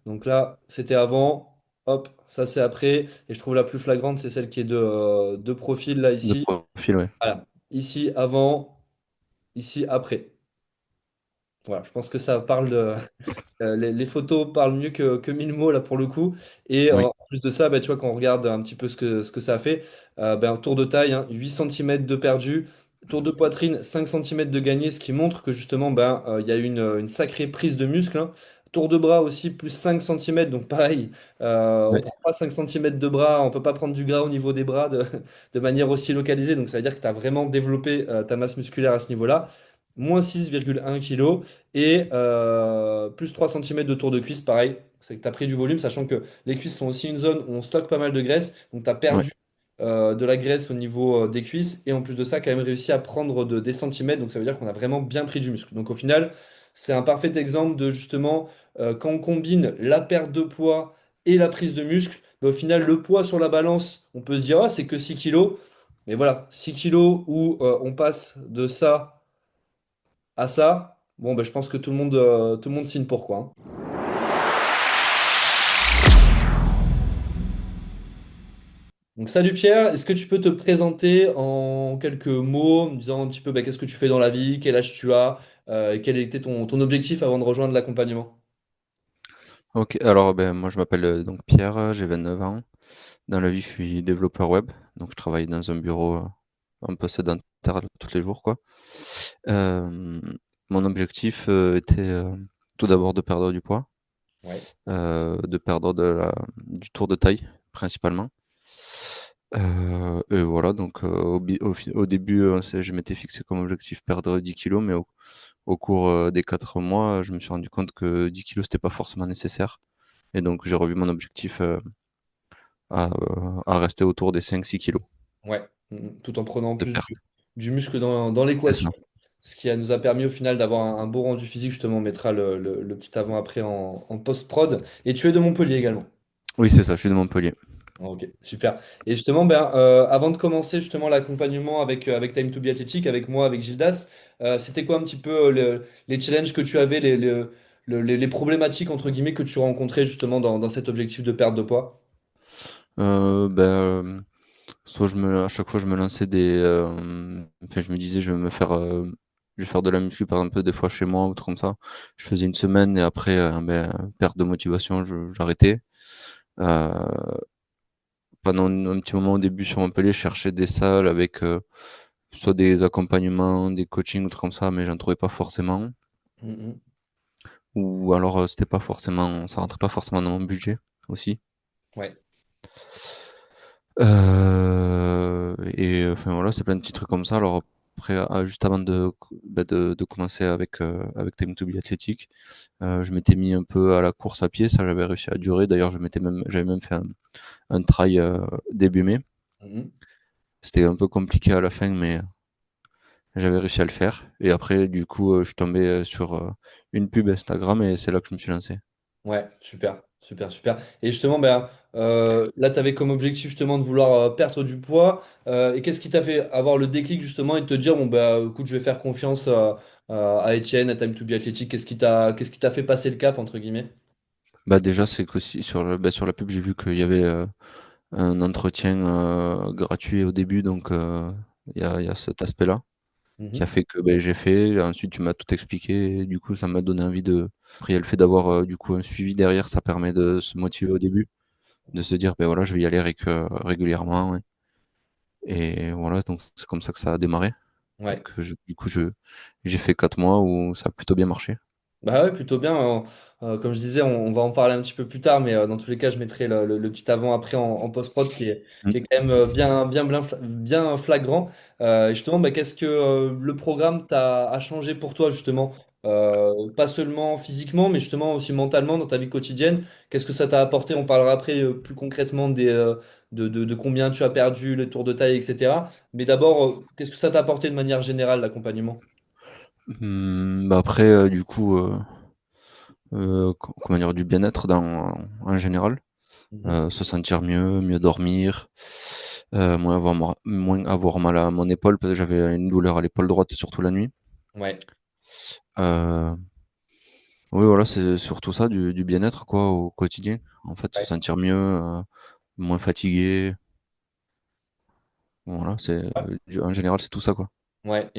Donc là, c'était avant. Hop, ça c'est après. Et je trouve la plus flagrante, c'est celle qui est de profil, là, De ici. profil, ouais. Voilà. Ici avant, ici après. Voilà, je pense que ça parle de. Les photos parlent mieux que mille mots là pour le coup. Et Oui, en plus de ça, bah, tu vois, quand on regarde un petit peu ce que ça a fait, ben, tour de taille, hein, 8 cm de perdu, tour de poitrine, 5 cm de gagné, ce qui montre que justement, ben, il y a eu une sacrée prise de muscle, hein. Tour de bras aussi, plus 5 cm, donc pareil, on ouais, prend pas 5 cm de bras, on peut pas prendre du gras au niveau des bras de manière aussi localisée, donc ça veut dire que tu as vraiment développé ta masse musculaire à ce niveau-là. Moins 6,1 kg. Et plus 3 cm de tour de cuisse, pareil. C'est que tu as pris du volume, sachant que les cuisses sont aussi une zone où on stocke pas mal de graisse. Donc tu as ouais. perdu de la graisse au niveau des cuisses. Et en plus de ça, quand même réussi à prendre des centimètres. Donc ça veut dire qu'on a vraiment bien pris du muscle. Donc au final, c'est un parfait exemple de justement quand on combine la perte de poids et la prise de muscle. Mais au final, le poids sur la balance, on peut se dire, ah, c'est que 6 kilos. Mais voilà, 6 kilos où on passe de ça à ça, bon, ben, je pense que tout le monde signe pour quoi, hein. Donc, salut Pierre, est-ce que tu peux te présenter en quelques mots, en me disant un petit peu ben, qu'est-ce que tu fais dans la vie, quel âge tu as, et quel était ton objectif avant de rejoindre l'accompagnement? Ok, alors ben, moi je m'appelle donc Pierre, j'ai 29 ans. Dans la vie, je suis développeur web, donc je travaille dans un bureau un peu sédentaire tous les jours, quoi. Euh, Mon objectif était tout d'abord de perdre du poids, Ouais. de perdre du tour de taille principalement. Et voilà, donc au début, je m'étais fixé comme objectif perdre 10 kilos, mais au cours des 4 mois, je me suis rendu compte que 10 kilos, c'était pas forcément nécessaire. Et donc, j'ai revu mon objectif à rester autour des 5-6 kilos Ouais. Tout en prenant en de plus perte. du muscle dans C'est l'équation. ça. Ce qui nous a permis au final d'avoir un beau rendu physique. Justement, on mettra le petit avant-après en post-prod. Et tu es de Montpellier également. Oui, c'est ça, je suis de Montpellier. Ok, super. Et justement, ben, avant de commencer justement l'accompagnement avec Time to Be Athletic, avec moi, avec Gildas, c'était quoi un petit peu les challenges que tu avais, les problématiques entre guillemets que tu rencontrais justement dans cet objectif de perte de poids? Ben, soit à chaque fois, je me lançais enfin, je me disais, je vais faire de la muscu, par exemple, des fois chez moi, ou truc comme ça. Je faisais une semaine et après, ben, perte de motivation, j'arrêtais. Euh, Pendant un petit moment au début sur Montpellier, je cherchais des salles avec soit des accompagnements, des coachings, ou trucs comme ça, mais j'en trouvais pas forcément. Mhm. Ou alors, c'était pas forcément, ça rentrait pas forcément dans mon budget aussi. Ouais. Et enfin voilà, c'est plein de petits trucs comme ça. Alors après, juste avant de commencer avec Time to Be Athletic, je m'étais mis un peu à la course à pied, ça j'avais réussi à durer. D'ailleurs, j'avais même fait un trail début mai. Mhm. C'était un peu compliqué à la fin, mais j'avais réussi à le faire. Et après, du coup, je suis tombé sur une pub Instagram et c'est là que je me suis lancé. Ouais, super, super, super. Et justement, ben, là, tu avais comme objectif justement de vouloir perdre du poids. Et qu'est-ce qui t'a fait avoir le déclic justement et te dire, bon, bah, écoute, je vais faire confiance à Etienne, à Time to Be Athletic. Qu'est-ce qui t'a fait passer le cap, entre guillemets? Bah déjà, c'est que sur la pub, j'ai vu qu'il y avait un entretien gratuit au début, donc il y a cet aspect-là qui a Mhm. fait que ben, j'ai fait. Ensuite, tu m'as tout expliqué et du coup, ça m'a donné envie de. Après, il y a le fait d'avoir du coup un suivi derrière, ça permet de se motiver au début, de se dire ben voilà, je vais y aller régulièrement, ouais. Et voilà, donc c'est comme ça que ça a démarré et Ouais. que du coup, j'ai fait 4 mois où ça a plutôt bien marché. Bah ouais, plutôt bien. Comme je disais, on va en parler un petit peu plus tard, mais dans tous les cas, je mettrai le petit avant-après en post-prod Mm. qui est quand même bien flagrant. Justement, bah, qu'est-ce que le programme a changé pour toi, justement? Pas seulement physiquement, mais justement aussi mentalement dans ta vie quotidienne. Qu'est-ce que ça t'a apporté? On parlera après plus concrètement de combien tu as perdu, les tours de taille, etc. Mais d'abord, qu'est-ce que ça t'a apporté de manière générale, l'accompagnement? Bah après, du coup, comment dire, du bien-être en général. Mhm. Se sentir mieux, mieux dormir, moins avoir mal à mon épaule parce que j'avais une douleur à l'épaule droite, surtout la nuit. Ouais. Euh, Oui, voilà, c'est surtout ça, du bien-être, quoi, au quotidien. En fait, se Ouais. sentir mieux, moins fatigué. Voilà, en général, c'est tout ça, quoi. Ouais,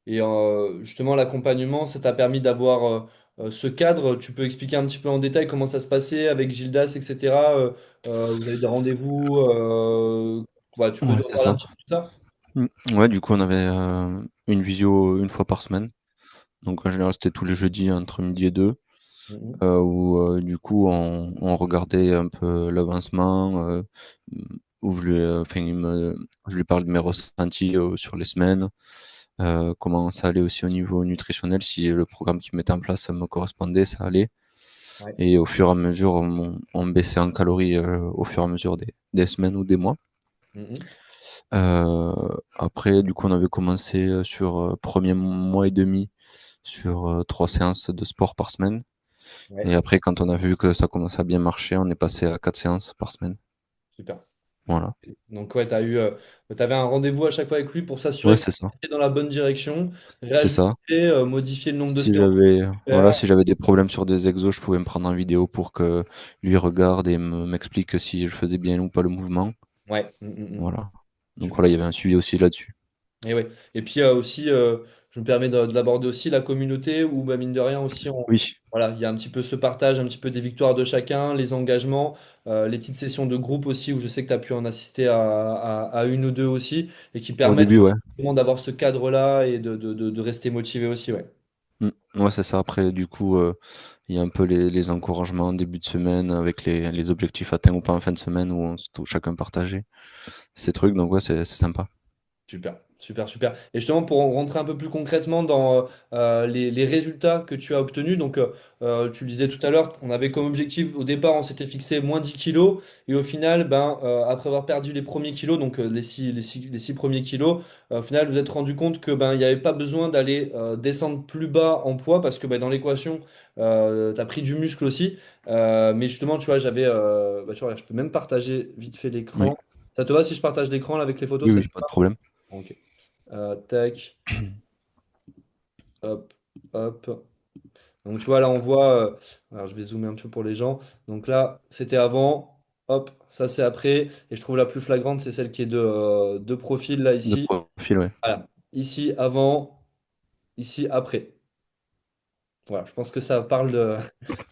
justement, l'accompagnement, ça t'a permis d'avoir ce cadre. Tu peux expliquer un petit peu en détail comment ça se passait avec Gildas, etc. Vous avez des rendez-vous. Ouais, tu peux Ouais, nous c'est reparler un ça. petit peu de ça? Mm. Ouais, du coup, on avait une visio une fois par semaine. Donc, en général, c'était tous les jeudis entre midi et deux, Mhm. où du coup, on regardait un peu l'avancement, où enfin, je lui parle de mes ressentis sur les semaines, comment ça allait aussi au niveau nutritionnel, si le programme qu'il mettait en place, ça me correspondait, ça allait. Ouais. Et au fur et à mesure, on baissait en calories au fur et à mesure des semaines ou des mois. Mhm. Après, du coup, on avait commencé sur premier mois et demi sur 3 séances de sport par semaine. Ouais, Et après, quand on a vu que ça commençait à bien marcher, on est passé à 4 séances par semaine. super. Voilà. Donc, ouais, t'avais un rendez-vous à chaque fois avec lui pour Ouais, s'assurer que c'est ça. tu étais dans la bonne direction, C'est ça. réajuster, modifier le nombre de Si séances j'avais, que tu voilà, faire. si j'avais des problèmes sur des exos, je pouvais me prendre en vidéo pour que lui regarde et m'explique si je faisais bien ou pas le mouvement. Ouais. Voilà. Donc Super. voilà, il y avait un suivi aussi là-dessus. Et ouais. Et puis aussi, je me permets de l'aborder aussi, la communauté où bah, mine de rien aussi, Oui. voilà, il y a un petit peu ce partage, un petit peu des victoires de chacun, les engagements, les petites sessions de groupe aussi où je sais que tu as pu en assister à une ou deux aussi et qui Au permettent début, ouais. vraiment d'avoir ce cadre-là et de rester motivé aussi. Ouais. Mm. Ouais, c'est ça. Après, du coup, il y a un peu les encouragements en début de semaine avec les objectifs atteints ou pas en fin de semaine où chacun partageait ces trucs. Donc ouais, c'est sympa. Super, super, super. Et justement, pour rentrer un peu plus concrètement dans les résultats que tu as obtenus, donc tu le disais tout à l'heure, on avait comme objectif au départ, on s'était fixé moins 10 kilos, et au final, ben, après avoir perdu les premiers kilos, donc les six premiers kilos, au final, vous vous êtes rendu compte que ben, il n'y avait pas besoin d'aller descendre plus bas en poids, parce que ben, dans l'équation, tu as pris du muscle aussi. Mais justement, tu vois, bah, tu vois, je peux même partager vite fait Oui, l'écran. Ça te va si je partage l'écran là, avec les oui, photos, oui, pas de problème. ok. Tac, hop, hop. Donc tu vois, là on voit, alors je vais zoomer un peu pour les gens. Donc là, c'était avant, hop, ça c'est après. Et je trouve la plus flagrante, c'est celle qui est de profil là De ici. profil, ouais. Voilà, ici avant, ici après. Voilà, je pense que ça parle de,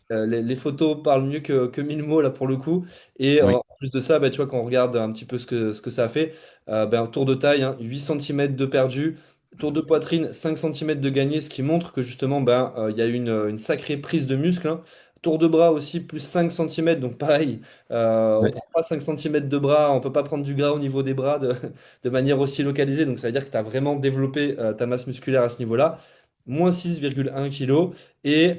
les photos parlent mieux que 1000 mots là pour le coup. Et Oui, en plus de ça, bah, tu vois, quand on regarde un petit peu ce que ça a fait, ben, tour de taille, hein, 8 cm de perdu, tour de poitrine, 5 cm de gagné, ce qui montre que justement, ben, il y a eu une sacrée prise de muscle, hein. Tour de bras aussi, plus 5 cm, donc pareil, on ouais, prend pas 5 cm de bras, on peut pas prendre du gras au niveau des bras de manière aussi localisée, donc ça veut dire que tu as vraiment développé ta masse musculaire à ce niveau-là. Moins 6,1 kg. Et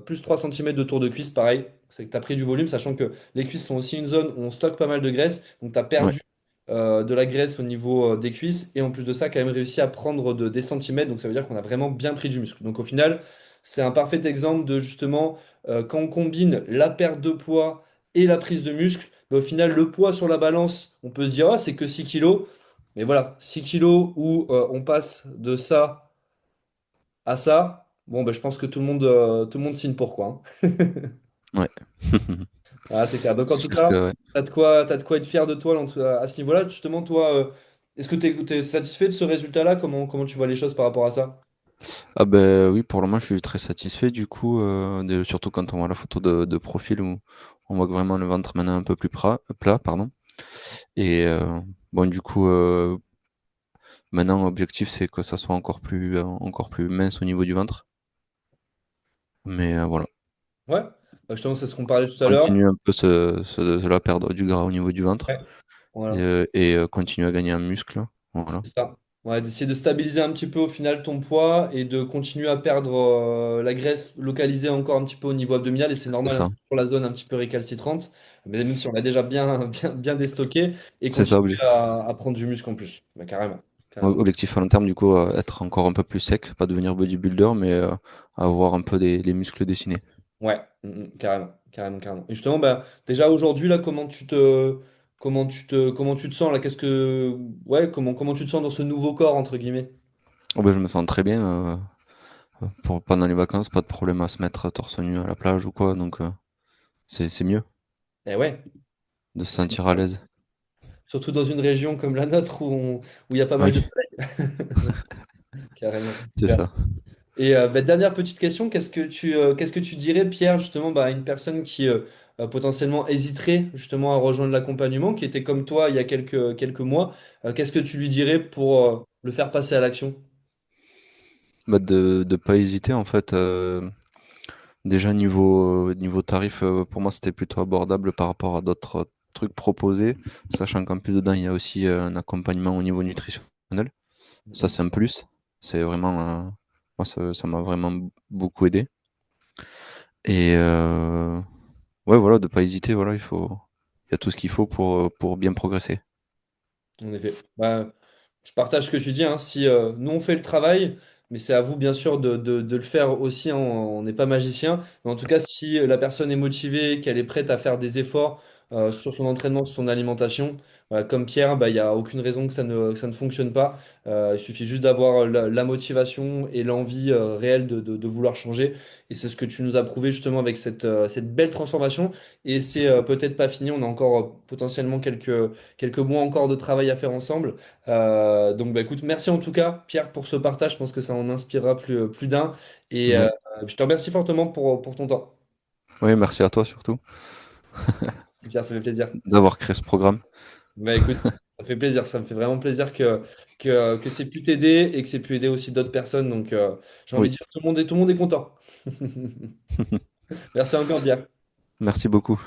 plus 3 cm de tour de cuisse, pareil, c'est que tu as pris du volume, sachant que les cuisses sont aussi une zone où on stocke pas mal de graisse. Donc tu as ouais, perdu de la graisse au niveau des cuisses. Et en plus de ça, quand même réussi à prendre des centimètres. Donc ça veut dire qu'on a vraiment bien pris du muscle. Donc au final, c'est un parfait exemple de justement quand on combine la perte de poids et la prise de muscle, mais au final, le poids sur la balance, on peut se dire, ah, c'est que 6 kilos. Mais voilà, 6 kilos où on passe de ça à ça, bon, ben, je pense que tout le monde signe pour quoi, hein. ouais. Ah, c'est clair. Donc, en C'est tout clair cas, que ouais. t'as de quoi être fier de toi à ce niveau-là. Justement, toi, est-ce que tu es satisfait de ce résultat-là? Comment tu vois les choses par rapport à ça? Ah ben oui, pour le moment, je suis très satisfait du coup, surtout quand on voit la photo de profil où on voit que vraiment le ventre maintenant un peu plus plat, pardon. Et bon, du coup, maintenant, l'objectif, c'est que ça soit encore plus mince au niveau du ventre. Mais voilà, Ouais, bah, justement, c'est ce qu'on parlait tout à l'heure. continuer un peu de la perdre du gras au niveau du ventre Ouais, voilà. et continuer à gagner en muscle. Voilà, C'est ça. Ouais, d'essayer de stabiliser un petit peu au final ton poids et de continuer à perdre la graisse localisée encore un petit peu au niveau abdominal. Et c'est c'est normal, hein, ça. c'est pour la zone un petit peu récalcitrante, mais même si on l'a déjà bien, bien, bien déstocké et C'est ça, continuer à prendre du muscle en plus. Bah, carrément. Carrément. objectif à long terme, du coup, être encore un peu plus sec, pas devenir bodybuilder, mais avoir un peu les muscles dessinés. Ouais, carrément, carrément, carrément. Et justement, bah, déjà aujourd'hui, là, comment tu te sens là? Ouais, comment tu te sens dans ce nouveau corps, entre guillemets? Oh ben, je me sens très bien. Pour pendant les vacances, pas de problème à se mettre torse nu à la plage ou quoi, donc c'est mieux Eh ouais. de se sentir à l'aise. Surtout dans une région comme la nôtre où il y a pas mal de Oui, soleil. Carrément. c'est Super. ça. Et bah, dernière petite question, qu'est-ce que tu dirais, Pierre, justement, bah, à une personne qui potentiellement hésiterait justement à rejoindre l'accompagnement, qui était comme toi il y a quelques mois, qu'est-ce que tu lui dirais pour le faire passer à l'action? Bah, de pas hésiter en fait. Déjà niveau tarif, pour moi c'était plutôt abordable par rapport à d'autres trucs proposés, sachant qu'en plus dedans il y a aussi un accompagnement au niveau nutritionnel. Ça Mhm. c'est un plus. C'est vraiment moi ça m'a vraiment beaucoup aidé. Et ouais voilà, de pas hésiter, voilà, il y a tout ce qu'il faut pour bien progresser. En effet. Bah, je partage ce que tu dis, hein. Si nous on fait le travail, mais c'est à vous bien sûr de le faire aussi, hein. On n'est pas magicien. Mais en tout cas, si la personne est motivée, qu'elle est prête à faire des efforts sur son entraînement, sur son alimentation, voilà, comme Pierre, bah, il n'y a aucune raison que ça ne fonctionne pas. Il suffit juste d'avoir la motivation et l'envie réelle de vouloir changer. Et c'est ce que tu nous as prouvé justement avec cette belle transformation. Et c'est peut-être pas fini. On a encore potentiellement quelques mois encore de travail à faire ensemble. Donc, bah, écoute, merci en tout cas, Pierre, pour ce partage. Je pense que ça en inspirera plus d'un. Et Oui, je te remercie fortement pour ton temps. oui, merci à toi surtout Pierre, ça fait plaisir. d'avoir créé ce programme. Bah, écoute, ça fait plaisir. Ça me fait vraiment plaisir que c'est pu t'aider et que c'est pu aider aussi d'autres personnes. Donc, j'ai envie Oui, de dire, tout le monde est content. Merci encore, Pierre. merci beaucoup.